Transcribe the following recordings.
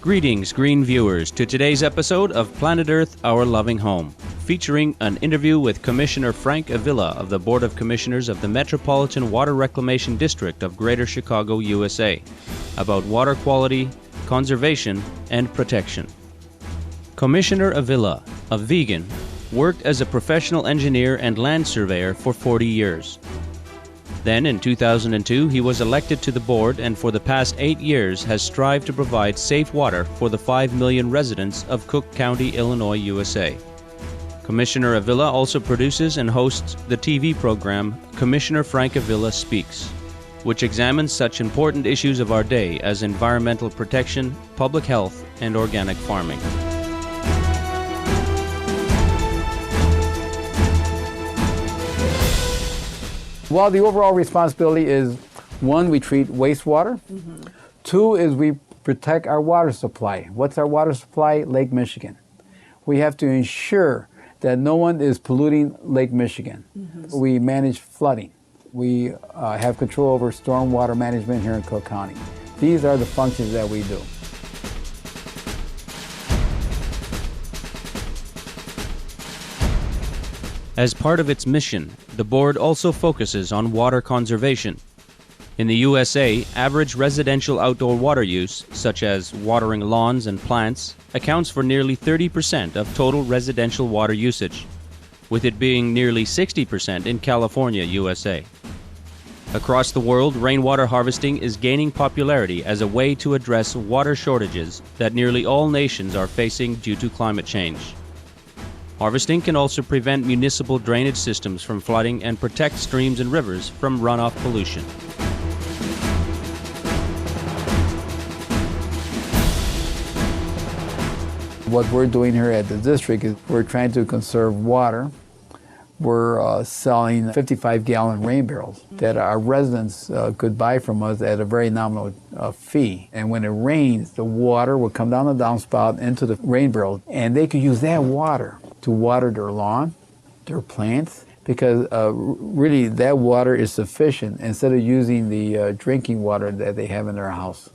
Greetings, green viewers, to today's episode of Planet Earth, Our Loving Home, featuring an interview with Commissioner Frank Avila of the Board of Commissioners of the Metropolitan Water Reclamation District of Greater Chicago, USA, about water quality, conservation, and protection. Commissioner Avila, a vegan, worked as a professional engineer and land surveyor for 40 years. Then, in 2002, he was elected to the board and for the past 8 years has strived to provide safe water for the 5 million residents of Cook County, Illinois, USA. Commissioner Avila also produces and hosts the TV program Commissioner Frank Avila Speaks, which examines such important issues of our day as environmental protection, public health, and organic farming. Well, the overall responsibility is, one, we treat wastewater. Two is we protect our water supply. What's our water supply? Lake Michigan. We have to ensure that no one is polluting Lake Michigan. We manage flooding. We have control over stormwater management here in Cook County. These are the functions that we do. As part of its mission, the board also focuses on water conservation. In the USA, average residential outdoor water use, such as watering lawns and plants, accounts for nearly 30% of total residential water usage, with it being nearly 60% in California, USA. Across the world, rainwater harvesting is gaining popularity as a way to address water shortages that nearly all nations are facing due to climate change. Harvesting can also prevent municipal drainage systems from flooding and protect streams and rivers from runoff pollution. What we're doing here at the district is we're trying to conserve water. We're selling 55-gallon rain barrels that our residents could buy from us at a very nominal fee. And when it rains, the water will come down the downspout into the rain barrel, and they could use that water to water their lawn, their plants, because really that water is sufficient instead of using the drinking water that they have in their house.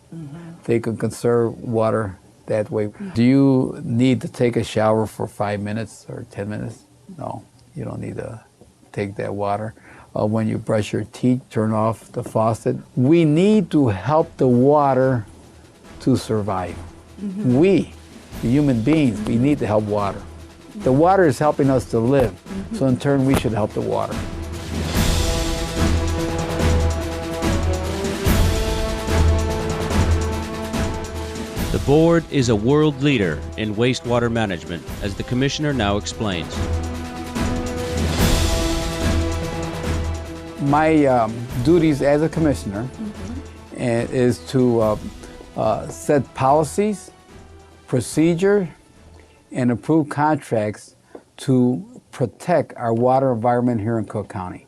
They could conserve water that way. Do you need to take a shower for 5 minutes or 10 minutes? No. You don't need to take that water. When you brush your teeth, turn off the faucet. We need to help the water to survive. We, the human beings, we need to help water. The water is helping us to live, so in turn we should help the water. The board is a world leader in wastewater management, as the commissioner now explains. My duties as a commissioner is to set policies, procedure, and approve contracts to protect our water environment here in Cook County.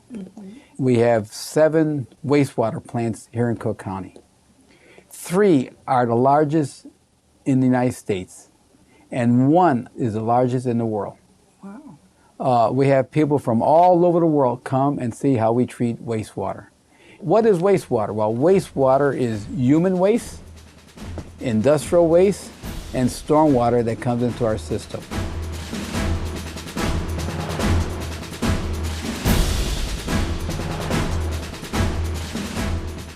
We have 7 wastewater plants here in Cook County. 3 are the largest in the United States, and 1 is the largest in the world. We have people from all over the world come and see how we treat wastewater. What is wastewater? Well, wastewater is human waste, industrial waste, and stormwater that comes into our system.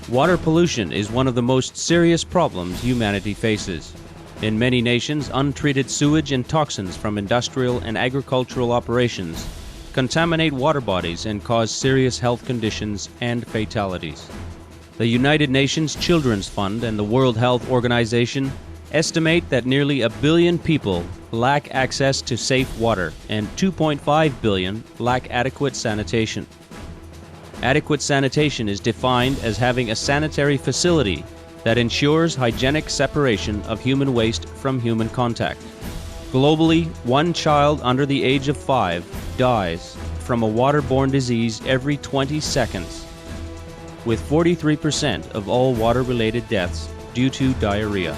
Water pollution is one of the most serious problems humanity faces. In many nations, untreated sewage and toxins from industrial and agricultural operations contaminate water bodies and cause serious health conditions and fatalities. The United Nations Children's Fund and the World Health Organization estimate that nearly 1 billion people lack access to safe water and 2.5 billion lack adequate sanitation. Adequate sanitation is defined as having a sanitary facility that ensures hygienic separation of human waste from human contact. Globally, 1 child under the age of 5 dies from a waterborne disease every 20 seconds, with 43% of all water-related deaths due to diarrhea.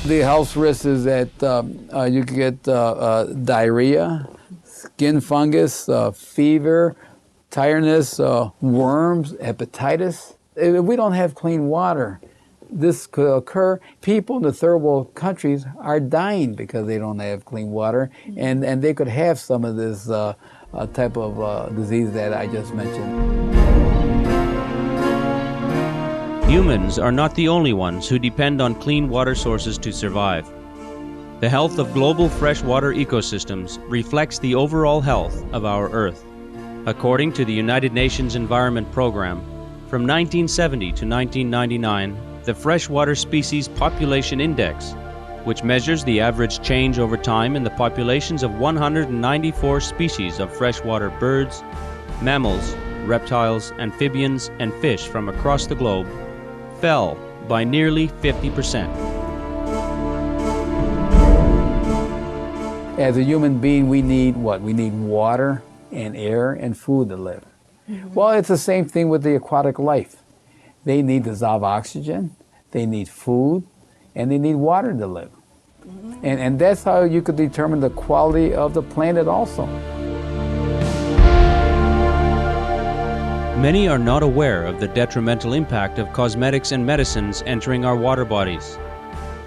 The health risk is that you can get diarrhea, skin fungus, fever, tiredness, worms, hepatitis. If we don't have clean water, this could occur. People in the third world countries are dying because they don't have clean water, and they could have some of this type of disease that I just mentioned. Humans are not the only ones who depend on clean water sources to survive. The health of global freshwater ecosystems reflects the overall health of our Earth. According to the United Nations Environment Program, from 1970 to 1999, the Freshwater Species Population Index, which measures the average change over time in the populations of 194 species of freshwater birds, mammals, reptiles, amphibians, and fish from across the globe, fell by nearly 50%. As a human being, we need what? We need water and air and food to live. Well, it's the same thing with the aquatic life. They need dissolved oxygen, they need food, and they need water to live. And that's how you could determine the quality of the planet also. Many are not aware of the detrimental impact of cosmetics and medicines entering our water bodies.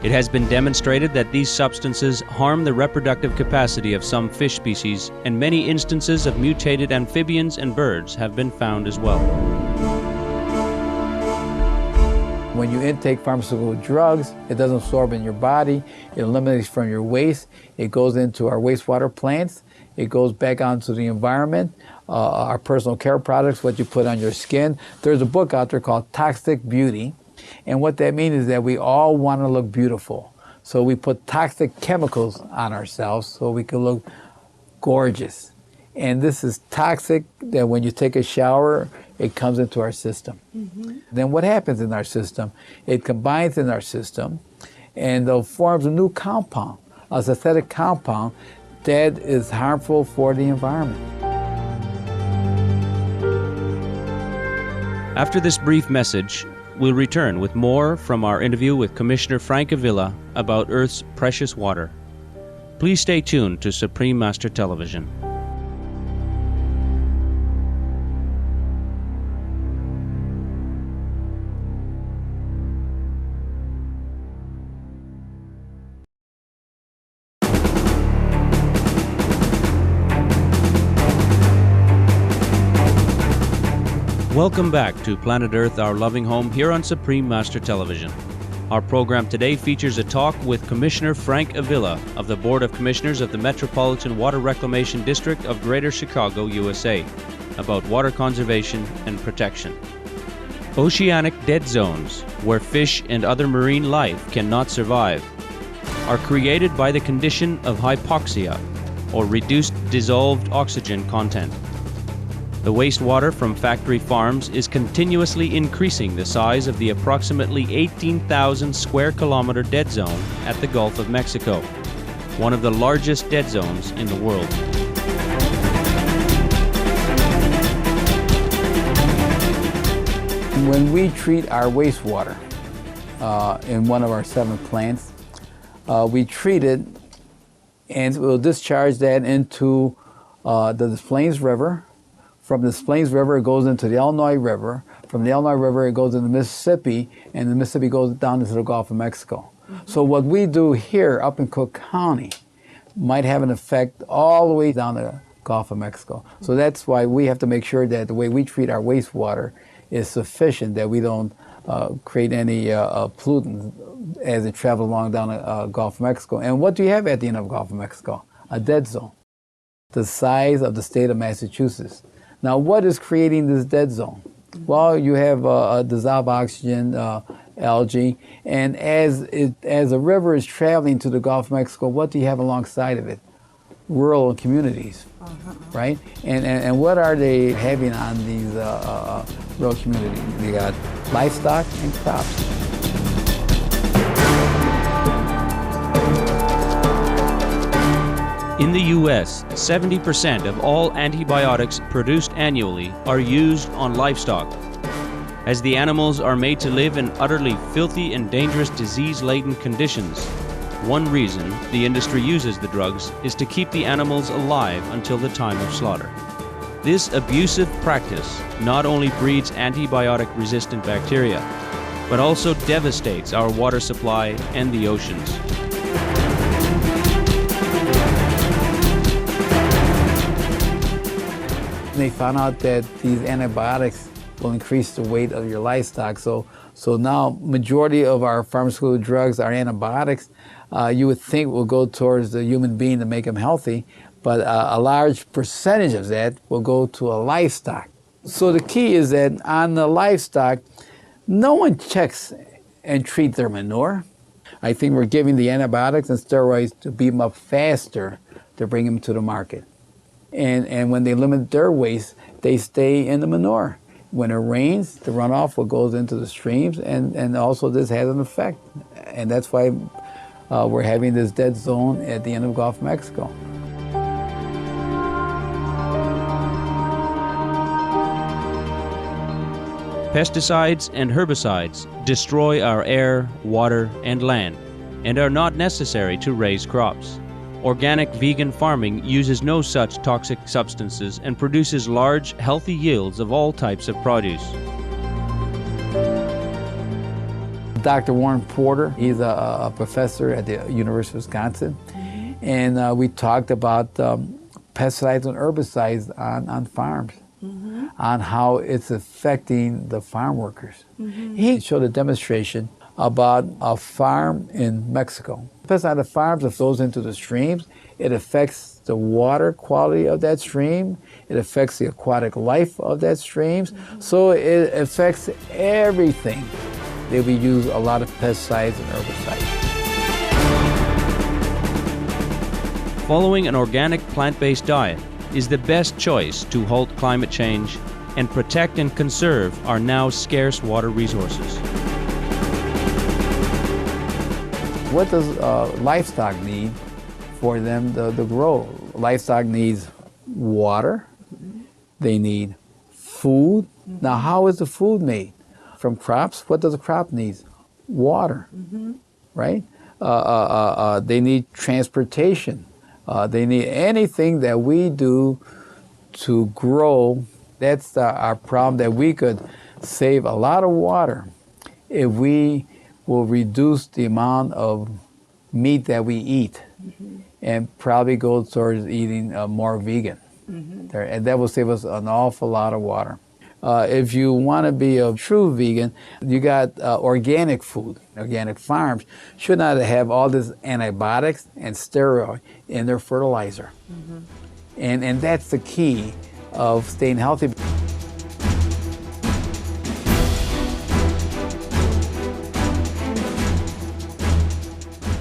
It has been demonstrated that these substances harm the reproductive capacity of some fish species, and many instances of mutated amphibians and birds have been found as well. When you intake pharmaceutical drugs, it doesn't absorb in your body, it eliminates from your waste, it goes into our wastewater plants, it goes back onto the environment, our personal care products, what you put on your skin. There's a book out there called Toxic Beauty. And what that means is that we all want to look beautiful. So we put toxic chemicals on ourselves so we can look gorgeous. And this is toxic that when you take a shower, it comes into our system. Then what happens in our system? It combines in our system and forms a new compound, a synthetic compound that is harmful for the environment. After this brief message, we'll return with more from our interview with Commissioner Frank Avila about Earth's precious water. Please stay tuned to Supreme Master Television. Welcome back to Planet Earth, Our Loving Home, here on Supreme Master Television. Our program today features a talk with Commissioner Frank Avila of the Board of Commissioners of the Metropolitan Water Reclamation District of Greater Chicago, USA, about water conservation and protection. Oceanic dead zones, where fish and other marine life cannot survive, are created by the condition of hypoxia, or reduced dissolved oxygen content. The wastewater from factory farms is continuously increasing the size of the approximately 18,000 square kilometer dead zone at the Gulf of Mexico, one of the largest dead zones in the world. When we treat our wastewater in one of our 7 plants, we treat it and we'll discharge that into the Des Plaines River. From the Des Plaines River, it goes into the Illinois River. From the Illinois River, it goes into Mississippi, and the Mississippi goes down into the Gulf of Mexico. So what we do here up in Cook County might have an effect all the way down the Gulf of Mexico. So that's why we have to make sure that the way we treat our wastewater is sufficient, that we don't create any pollutants as it travels along down the Gulf of Mexico. And what do you have at the end of the Gulf of Mexico? A dead zone, the size of the state of Massachusetts. Now, what is creating this dead zone? Well, you have dissolved oxygen, algae, and as the river is traveling to the Gulf of Mexico, what do you have alongside of it? Rural communities, right? And what are they having on these rural communities? They got livestock and crops. In the U.S., 70% of all antibiotics produced annually are used on livestock. As the animals are made to live in utterly filthy and dangerous disease-laden conditions, one reason the industry uses the drugs is to keep the animals alive until the time of slaughter. This abusive practice not only breeds antibiotic-resistant bacteria, but also devastates our water supply and the oceans. They found out that these antibiotics will increase the weight of your livestock. So now majority of our pharmaceutical drugs, our antibiotics, you would think will go towards the human being to make them healthy, but a large percentage of that will go to a livestock. So the key is that on the livestock, no one checks and treats their manure. I think we're giving the antibiotics and steroids to beat them up faster to bring them to the market. And when they limit their waste, they stay in the manure. When it rains, the runoff goes into the streams, and also this has an effect. And that's why we're having this dead zone at the end of Gulf of Mexico. Pesticides and herbicides destroy our air, water, and land, and are not necessary to raise crops. Organic vegan farming uses no such toxic substances and produces large, healthy yields of all types of produce. Dr. Warren Porter, he's a professor at the University of Wisconsin, and we talked about pesticides and herbicides on farms, on how it's affecting the farm workers. He showed a demonstration about a farm in Mexico. Pesticide the farms, it flows into the streams. It affects the water quality of that stream. It affects the aquatic life of that streams. So it affects everything. We use a lot of pesticides and herbicides. Following an organic plant-based diet is the best choice to halt climate change and protect and conserve our now scarce water resources. What does livestock need for them to grow? Livestock needs water. They need food. Now, how is the food made? From crops. What does a crop need? Water, right? They need transportation. They need anything that we do to grow. That's our problem, that we could save a lot of water if we will reduce the amount of meat that we eat and probably go towards eating more vegan. And that will save us an awful lot of water. If you want to be a true vegan, you got organic food. Organic farms should not have all this antibiotics and steroid in their fertilizer. And that's the key of staying healthy.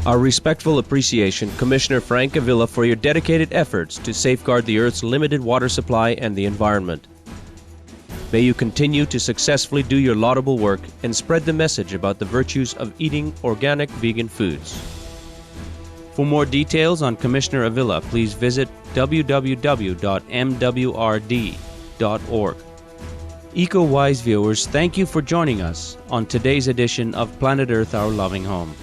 Our respectful appreciation, Commissioner Frank Avila, for your dedicated efforts to safeguard the Earth's limited water supply and the environment. May you continue to successfully do your laudable work and spread the message about the virtues of eating organic vegan foods. For more details on Commissioner Avila, please visit www.mwrd.org. EcoWise viewers, thank you for joining us on today's edition of Planet Earth, Our Loving Home.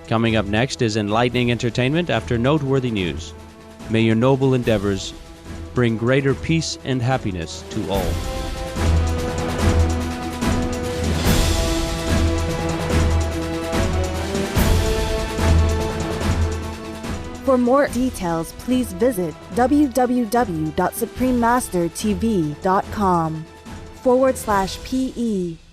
Coming up next is enlightening entertainment after noteworthy news. May your noble endeavors bring greater peace and happiness to all. For more details, please visit www.suprememastertv.com/PE